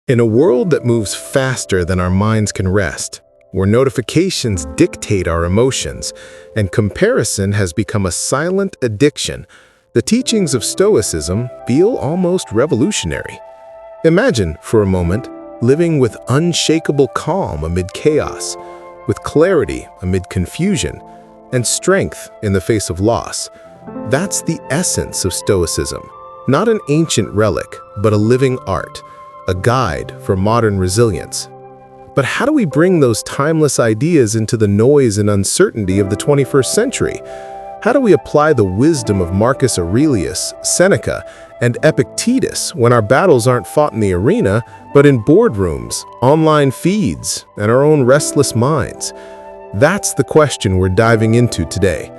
In a world that moves faster than our minds can rest, where notifications dictate our emotions and comparison has become a silent addiction, the teachings of Stoicism feel almost revolutionary. Imagine, for a moment, living with unshakable calm amid chaos, with clarity amid confusion, and strength in the face of loss. That's the essence of Stoicism, not an ancient relic, but a living art, a guide for modern resilience. But how do we bring those timeless ideas into the noise and uncertainty of the 21st century? How do we apply the wisdom of Marcus Aurelius, Seneca, and Epictetus when our battles aren't fought in the arena, but in boardrooms, online feeds, and our own restless minds? That's the question we're diving into today.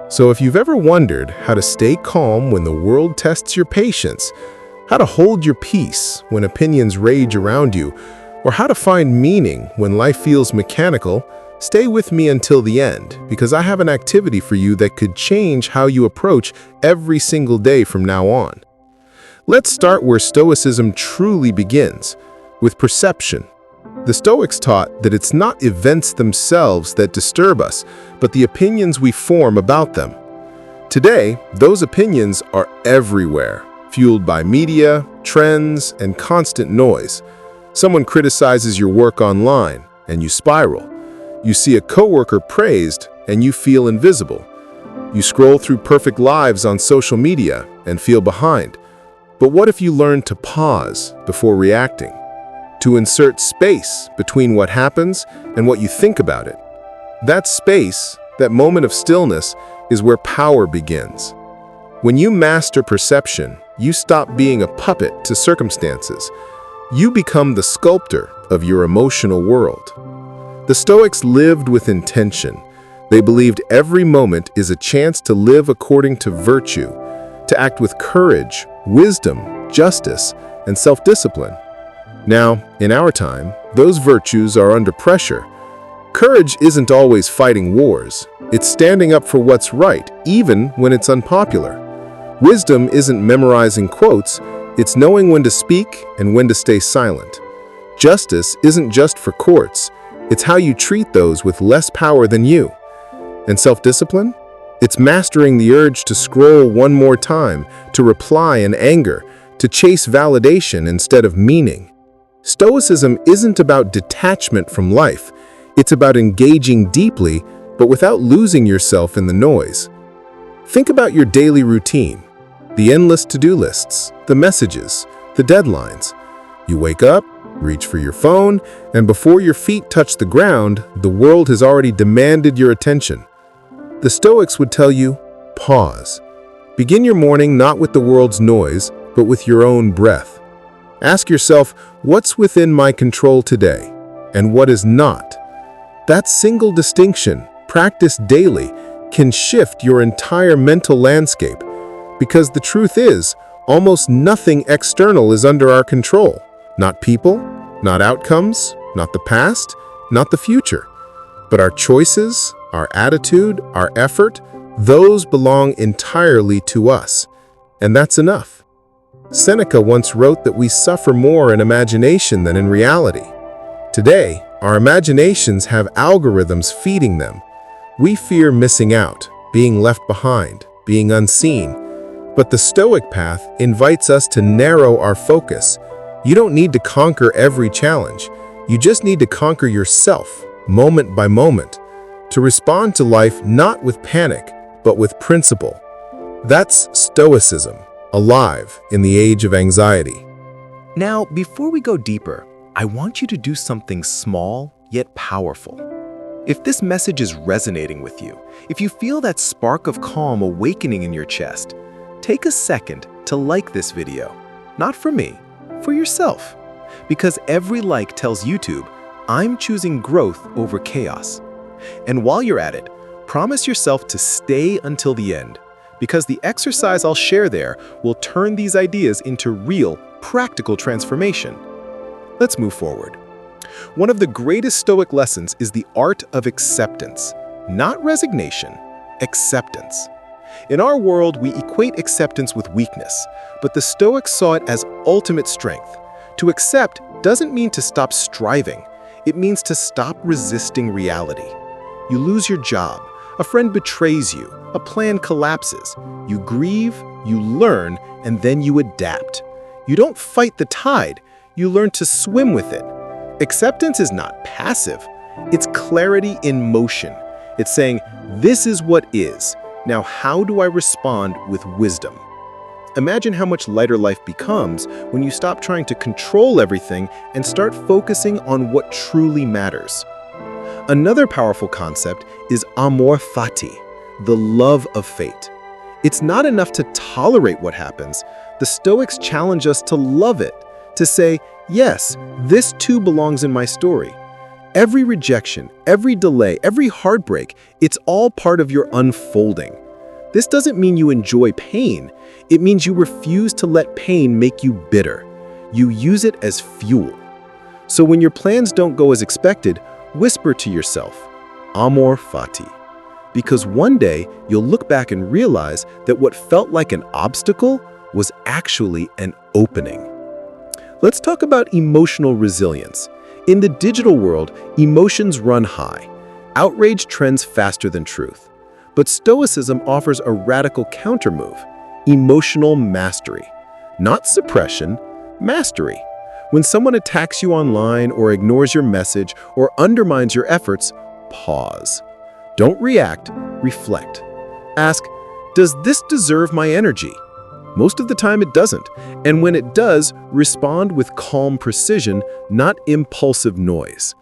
So if you've ever wondered how to stay calm when the world tests your patience, how to hold your peace when opinions rage around you, or how to find meaning when life feels mechanical, stay with me until the end, because I have an activity for you that could change how you approach every single day from now on. Let's start where Stoicism truly begins, with perception. The Stoics taught that it's not events themselves that disturb us, but the opinions we form about them. Today, those opinions are everywhere, fueled by media, trends, and constant noise. Someone criticizes your work online, and you spiral. You see a coworker praised, and you feel invisible. You scroll through perfect lives on social media and feel behind. But what if you learn to pause before reacting? To insert space between what happens and what you think about it? That space, that moment of stillness, is where power begins. When you master perception, you stop being a puppet to circumstances. You become the sculptor of your emotional world. The Stoics lived with intention. They believed every moment is a chance to live according to virtue, to act with courage, wisdom, justice, and self-discipline. Now, in our time, those virtues are under pressure. Courage isn't always fighting wars. It's standing up for what's right, even when it's unpopular. Wisdom isn't memorizing quotes, it's knowing when to speak and when to stay silent. Justice isn't just for courts, it's how you treat those with less power than you. And self-discipline? It's mastering the urge to scroll one more time, to reply in anger, to chase validation instead of meaning. Stoicism isn't about detachment from life, it's about engaging deeply, but without losing yourself in the noise. Think about your daily routine. The endless to-do lists, the messages, the deadlines. You wake up, reach for your phone, and before your feet touch the ground, the world has already demanded your attention. The Stoics would tell you, pause. Begin your morning not with the world's noise, but with your own breath. Ask yourself, what's within my control today, and what is not? That single distinction, practiced daily, can shift your entire mental landscape. Because the truth is, almost nothing external is under our control. Not people, not outcomes, not the past, not the future. But our choices, our attitude, our effort, those belong entirely to us. And that's enough. Seneca once wrote that we suffer more in imagination than in reality. Today, our imaginations have algorithms feeding them. We fear missing out, being left behind, being unseen. But the Stoic path invites us to narrow our focus. You don't need to conquer every challenge. You just need to conquer yourself, moment by moment, to respond to life not with panic, but with principle. That's Stoicism, alive in the age of anxiety. Now, before we go deeper, I want you to do something small yet powerful. If this message is resonating with you, if you feel that spark of calm awakening in your chest, take a second to like this video. Not for me, for yourself. Because every like tells YouTube, I'm choosing growth over chaos. And while you're at it, promise yourself to stay until the end, because the exercise I'll share there will turn these ideas into real, practical transformation. Let's move forward. One of the greatest Stoic lessons is the art of acceptance, not resignation, acceptance. In our world, we equate acceptance with weakness, but the Stoics saw it as ultimate strength. To accept doesn't mean to stop striving. It means to stop resisting reality. You lose your job, a friend betrays you, a plan collapses. You grieve, you learn, and then you adapt. You don't fight the tide, you learn to swim with it. Acceptance is not passive. It's clarity in motion. It's saying, this is what is. Now how do I respond with wisdom? Imagine how much lighter life becomes when you stop trying to control everything and start focusing on what truly matters. Another powerful concept is amor fati, the love of fate. It's not enough to tolerate what happens. The Stoics challenge us to love it, to say, yes, this too belongs in my story. Every rejection, every delay, every heartbreak, it's all part of your unfolding. This doesn't mean you enjoy pain. It means you refuse to let pain make you bitter. You use it as fuel. So when your plans don't go as expected, whisper to yourself, amor fati. Because one day you'll look back and realize that what felt like an obstacle was actually an opening. Let's talk about emotional resilience. In the digital world, emotions run high. Outrage trends faster than truth. But Stoicism offers a radical countermove, emotional mastery. Not suppression, mastery. When someone attacks you online or ignores your message or undermines your efforts, pause. Don't react, reflect. Ask, does this deserve my energy? Most of the time it doesn't, and when it does, respond with calm precision, not impulsive noise.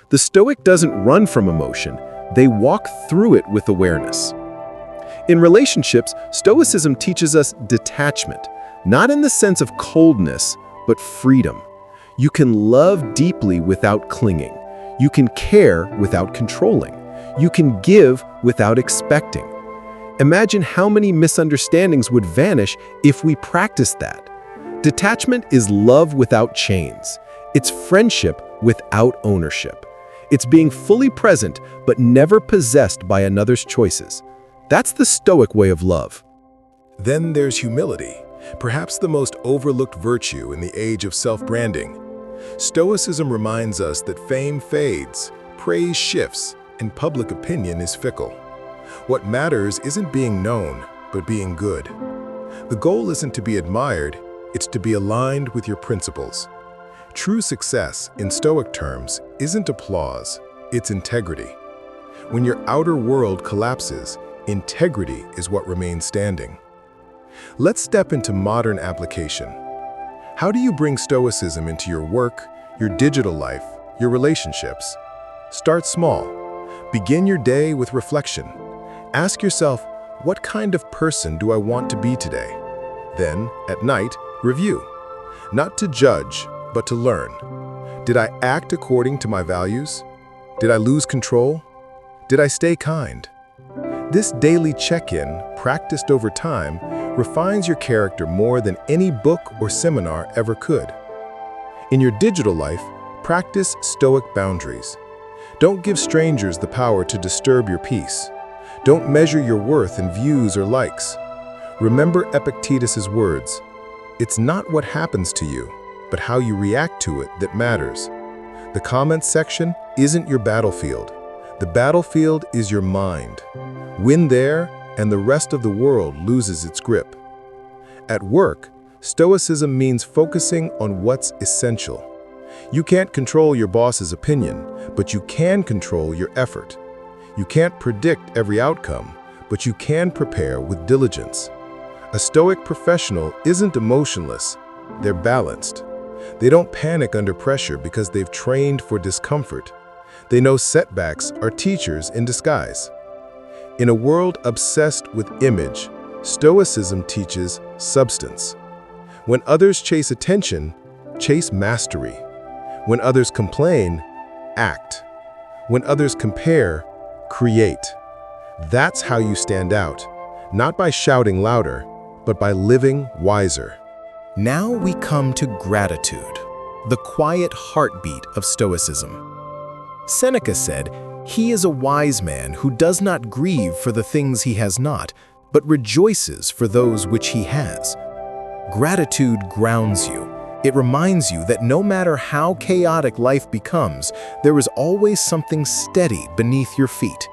The Stoic doesn't run from emotion, they walk through it with awareness. In relationships, Stoicism teaches us detachment, not in the sense of coldness, but freedom. You can love deeply without clinging. You can care without controlling. You can give without expecting. Imagine how many misunderstandings would vanish if we practiced that. Detachment is love without chains. It's friendship without ownership. It's being fully present but never possessed by another's choices. That's the Stoic way of love. Then there's humility, perhaps the most overlooked virtue in the age of self-branding. Stoicism reminds us that fame fades, praise shifts, and public opinion is fickle. What matters isn't being known, but being good. The goal isn't to be admired, it's to be aligned with your principles. True success, in Stoic terms, isn't applause, it's integrity. When your outer world collapses, integrity is what remains standing. Let's step into modern application. How do you bring Stoicism into your work, your digital life, your relationships? Start small. Begin your day with reflection. Ask yourself, what kind of person do I want to be today? Then, at night, review. Not to judge, but to learn. Did I act according to my values? Did I lose control? Did I stay kind? This daily check-in, practiced over time, refines your character more than any book or seminar ever could. In your digital life, practice Stoic boundaries. Don't give strangers the power to disturb your peace. Don't measure your worth in views or likes. Remember Epictetus's words, "It's not what happens to you, but how you react to it that matters." The comments section isn't your battlefield. The battlefield is your mind. Win there, and the rest of the world loses its grip. At work, Stoicism means focusing on what's essential. You can't control your boss's opinion, but you can control your effort. You can't predict every outcome, but you can prepare with diligence. A Stoic professional isn't emotionless, they're balanced. They don't panic under pressure because they've trained for discomfort. They know setbacks are teachers in disguise. In a world obsessed with image, Stoicism teaches substance. When others chase attention, chase mastery. When others complain, act. When others compare, create. That's how you stand out, not by shouting louder, but by living wiser. Now we come to gratitude, the quiet heartbeat of Stoicism. Seneca said, "He is a wise man who does not grieve for the things he has not, but rejoices for those which he has." Gratitude grounds you. It reminds you that no matter how chaotic life becomes, there is always something steady beneath your feet.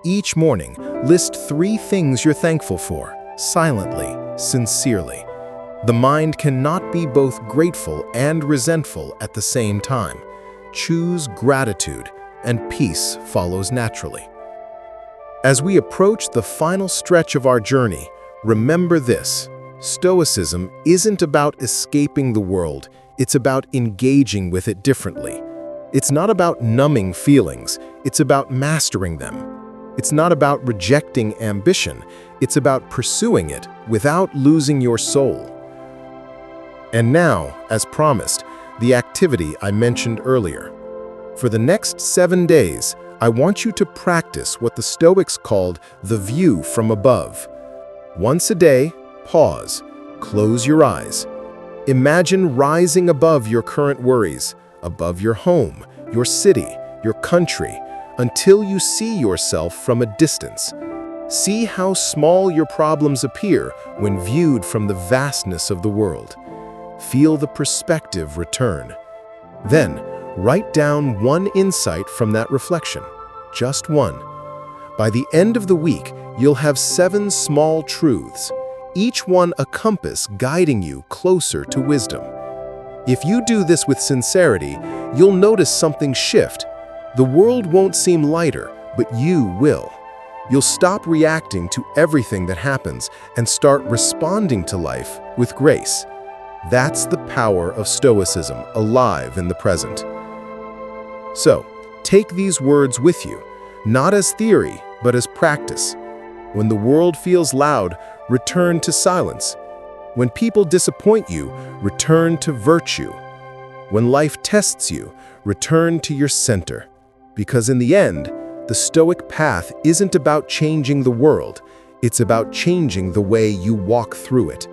Each morning, list 3 things you're thankful for, silently, sincerely. The mind cannot be both grateful and resentful at the same time. Choose gratitude, and peace follows naturally. As we approach the final stretch of our journey, remember this: Stoicism isn't about escaping the world, it's about engaging with it differently. It's not about numbing feelings, it's about mastering them. It's not about rejecting ambition, it's about pursuing it without losing your soul. And now, as promised, the activity I mentioned earlier. For the next 7 days, I want you to practice what the Stoics called the view from above. Once a day, pause, close your eyes. Imagine rising above your current worries, above your home, your city, your country, until you see yourself from a distance. See how small your problems appear when viewed from the vastness of the world. Feel the perspective return. Then, write down one insight from that reflection, just one. By the end of the week, you'll have 7 small truths, each one a compass guiding you closer to wisdom. If you do this with sincerity, you'll notice something shift. The world won't seem lighter, but you will. You'll stop reacting to everything that happens and start responding to life with grace. That's the power of Stoicism, alive in the present. So, take these words with you, not as theory, but as practice. When the world feels loud, return to silence. When people disappoint you, return to virtue. When life tests you, return to your center. Because in the end, the Stoic path isn't about changing the world, it's about changing the way you walk through it.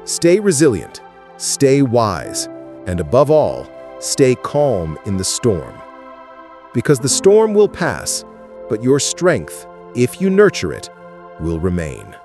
Stay resilient, stay wise, and above all, stay calm in the storm. Because the storm will pass, but your strength, if you nurture it, will remain.